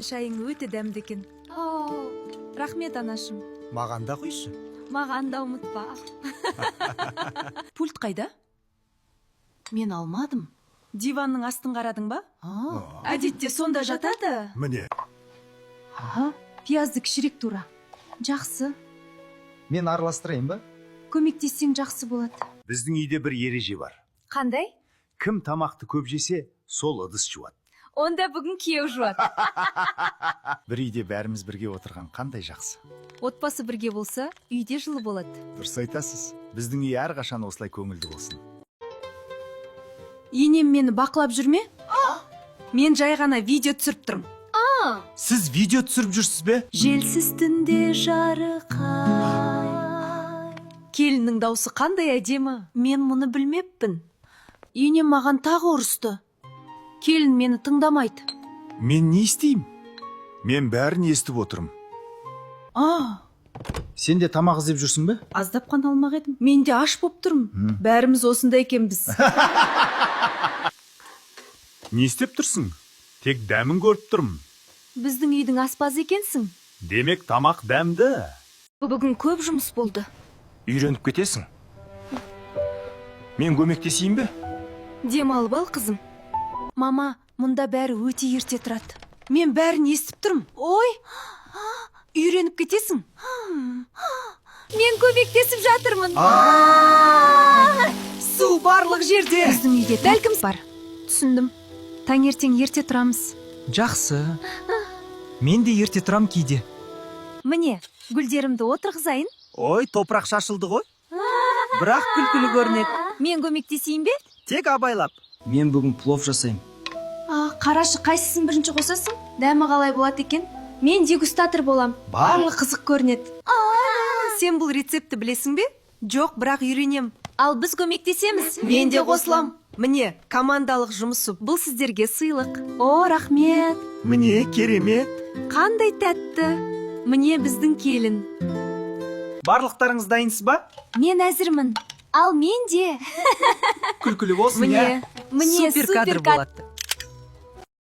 Сенин шайың өтө дәмді екен. Рахмет анашым. Маған да құйшы. Маған да ұмытпа. Пульт қайда? Мен алмадым. Диванның астын қарадың ба? Әдетте сонда жатады. Міне. Пиязды кішірек тура. Жақсы. Мен араластырайын ба? Көмектессең жақсы болады. Біздің үйде бір ереже бар. Қандай? Кім тамақты көп жесе, сол ыдыс жуады. Онда бүгін күйеу жуады. Бір үйде бәріміз бірге отырған қандай жақсы. Отбасы бірге болса, үйде жылы болады. Дұрыс айтасыз. Біздің үй әрқашан осылай көңілді болсын. Енем мені бақылап жүрме? Мен жай ғана видео түсіріп тұрмын. Сіз видео түсіріп жүрсіз бе? Желсіз түнде жарықай. Келіннің даусы қандай әдемі? Мен мұны білмеппін. Енем маған тағы ұрысты. Келін мені тыңдамайды. Мен не істеймін? Мен бәрін естіп отырмын. Сен де тамақ іздеп жүрсің бе? Аздап қана алмақ едім. Мен де аш боп тұрмын. Бәріміз осында екенбіз. Не істеп тұрсың? Тек дәмін көріп тұрмын. Біздің үйдің аспазы екенсің. Демек тамақ дәмді. Бүгін көп жұмыс болды. Үйреніп кетесің. Мен көмектесейін бе? Демалып ал, қызым. Мама, мұнда бәрі өте ерте тұрады. Мен бәрін естіп тұрмын. Ой, үйреніп кетесің. Мен көмектесіп жатырмын. Су барлық жерде. Біздің үйде бәлкім бар. Түсіндім. Таңертең ерте тұрамыз. Жақсы. Мен де ерте тұрам кейде. Міне, гүлдерімді отырғызайын. Ой, топырақ шашылды ғой. Бірақ күлкілі көрінеді. Мен көмектесейін бе? Тек абайлап. Мен бүгін плов жасаймын. Қарашы, қайсысын бірінші қосасың? Дәмі қалай болады екен? Мен дегустатор болам. Барлық қызық көрінеді. Сен бұл рецепті білесің бе? Жоқ, бірақ үйренем. Ал біз көмектесеміз. Мен де қосылам. Міне, командалық жұмысы. Бұл сіздерге сыйлық. О, рахмет. Міне, керемет. Қандай тәтті. Міне біздің келін. Барлықтарыңыз дайынсыз ба? Мен әзірмін. Ал мен де. Күлкілі болсын, Міне, супер кадр болады.